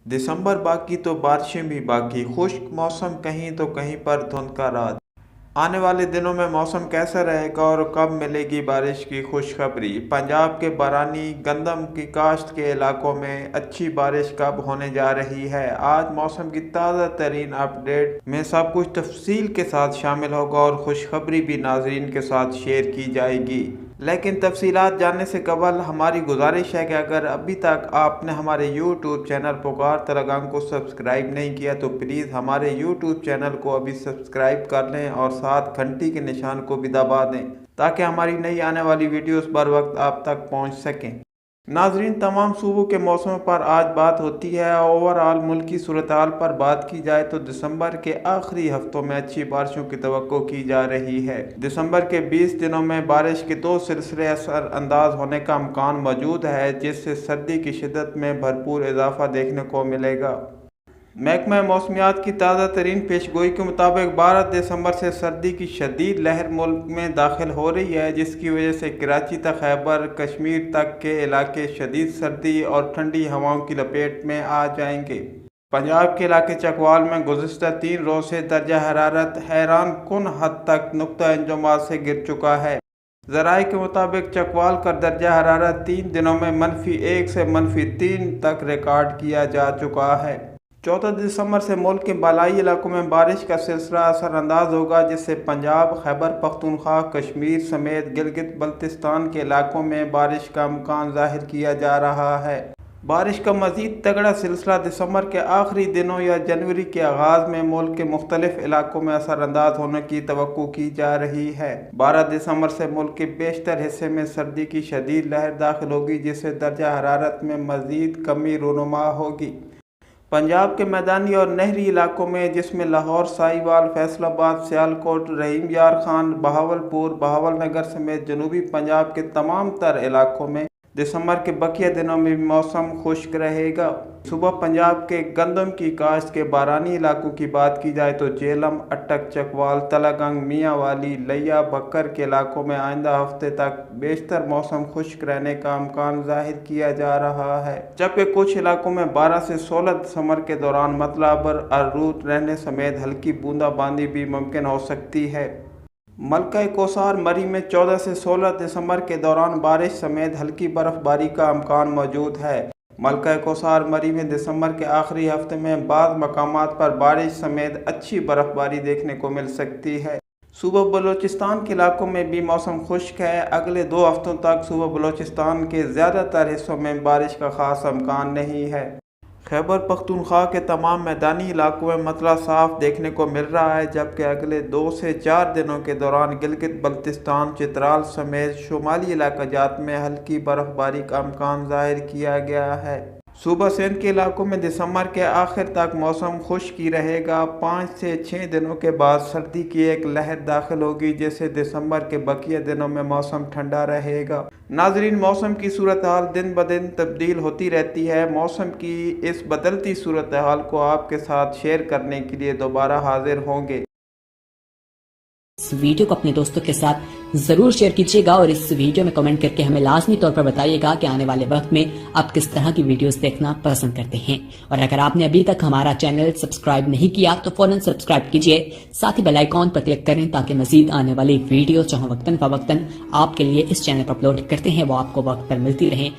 दिसंबर बाकी तो बारिशें भी बाकी, खुश्क मौसम कहीं तो कहीं पर धुंध का राज। आने वाले दिनों में मौसम कैसा रहेगा और कब मिलेगी बारिश की खुशखबरी। पंजाब के बरानी गंदम की काश्त के इलाकों में अच्छी बारिश कब होने जा रही है। आज मौसम की ताज़ा तरीन अपडेट में सब कुछ तफसील के साथ शामिल होगा और खुशखबरी भी नाजरीन के साथ शेयर की जाएगी। लेकिन तफसीलात जानने से कबल हमारी गुजारिश है कि अगर अभी तक आपने हमारे यूट्यूब चैनल पुकार तरगंग को सब्सक्राइब नहीं किया तो प्लीज़ हमारे यूट्यूब चैनल को अभी सब्सक्राइब कर लें और साथ घंटी के निशान को भी दबा दें ताकि हमारी नई आने वाली वीडियोस बर वक्त आप तक पहुंच सकें। नाजरीन, तमाम सूबों के मौसम पर आज बात होती है। ओवरऑल मुल्की सूरत-हाल पर बात की जाए तो दिसंबर के आखिरी हफ्तों में अच्छी बारिशों की तवक्को की जा रही है। दिसंबर के 20 दिनों में बारिश के 2 सिलसिले असर अंदाज होने का इम्कान मौजूद है, जिससे सर्दी की शिद्दत में भरपूर इजाफा देखने को मिलेगा। महकमा मौसमियात की ताज़ा तरीन पेशगोई के मुताबिक 12 दिसंबर से सर्दी की शदीद लहर मुल्क में दाखिल हो रही है, जिसकी वजह से कराची तक खैबर कश्मीर तक के इलाके शदीद सर्दी और ठंडी हवाओं की लपेट में आ जाएंगे। पंजाब के इलाके चकवाल में गुज़िश्ता 3 रोज़ से दर्जा हरारत हैरान कुन हद तक नुक्ता इंजमात से गिर चुका है। ज़राए के मुताबिक चकवाल का दर्जा हरारत 3 दिनों में -1 से -3 तक रिकॉर्ड किया जा चुका है। 14 दिसंबर से मुल्क के बालाई इलाकों में बारिश का सिलसिला असरअंदाज होगा, जिससे पंजाब, खैबर पख्तूनख्वा, कश्मीर समेत गिलगित बल्तिस्तान के इलाकों में बारिश का इम्कान ज़ाहिर किया जा रहा है। बारिश का मज़ीद तगड़ा सिलसिला दिसंबर के आखिरी दिनों या जनवरी के आगाज़ में मुल्क के मुख्तलिफ इलाकों में असरअंदाज होने की तवक्को की जा रही है। 12 दिसंबर से मुल्क के बेशतर हिस्से में सर्दी की शदीद लहर दाखिल होगी, जिससे दर्जा हरारत में मज़ीद कमी रूनुमा होगी। पंजाब के मैदानी और नहरी इलाकों में, जिसमें लाहौर, साहिवाल, फैसलाबाद, सियालकोट, रहीम यार खान, बहावलपुर, बहावलनगर समेत जनूबी पंजाब के तमाम तर इलाकों में दिसंबर के बकिया दिनों में भी मौसम खुश्क रहेगा। सुबह पंजाब के गंदम की काश्त के बारानी इलाकों की बात की जाए तो जेलम, अटक, चकवाल, तलागंग, मियांवाली, लिया, बकर के इलाकों में आइंदा हफ्ते तक बेशतर मौसम खुश्क रहने का इम्कान जाहिर किया जा रहा है, जबकि कुछ इलाकों में 12 से 16 दिसंबर के दौरान मतलाबर आरूद रहने समेत हल्की बूंदाबांदी भी मुमकिन हो सकती है। मलका कोसार मरी में 14 से 16 दिसंबर के दौरान बारिश समेत हल्की बर्फबारी का इम्कान मौजूद है। मलका कोसार मरी में दिसंबर के आखिरी हफ्ते में बाज़ मकामात पर बारिश समेत अच्छी बर्फबारी देखने को मिल सकती है। सूबा बलोचिस्तान के इलाकों में भी मौसम खुश्क है। अगले 2 हफ्तों तक सूबा बलोचिस्तान के ज़्यादातर हिस्सों में बारिश का खास इम्कान नहीं है। खैबर पख्तूनख्वा के तमाम मैदानी इलाकों में मतला साफ देखने को मिल रहा है, जबकि अगले 2 से 4 दिनों के दौरान गिलगित बल्तिस्तान, चित्राल समेत शुमाली इलाकाजात में हल्की बर्फबारी का इम्कान जाहिर किया गया है। सूबा सिंध के इलाकों में दिसंबर के आखिर तक मौसम खुश्क ही रहेगा। 5 से 6 दिनों के बाद सर्दी की एक लहर दाखिल होगी, जिससे दिसंबर के बकिया दिनों में मौसम ठंडा रहेगा। नाजरीन, मौसम की सूरत हाल दिन ब दिन तब्दील होती रहती है। मौसम की इस बदलती सूरत हाल को आपके साथ शेयर करने के लिए दोबारा हाजिर होंगे। इस वीडियो को अपने दोस्तों के साथ जरूर शेयर कीजिएगा और इस वीडियो में कमेंट करके हमें लाजमी तौर पर बताइएगा कि आने वाले वक्त में आप किस तरह की वीडियोस देखना पसंद करते हैं। और अगर आपने अभी तक हमारा चैनल सब्सक्राइब नहीं किया तो फौरन सब्सक्राइब कीजिए, साथ ही बेल आइकॉन पर क्लिक करें ताकि मजीद आने वाली वीडियो जो वक्तन फवक्तन आपके लिए इस चैनल पर अपलोड करते हैं वो आपको वक्त पर मिलती रहे।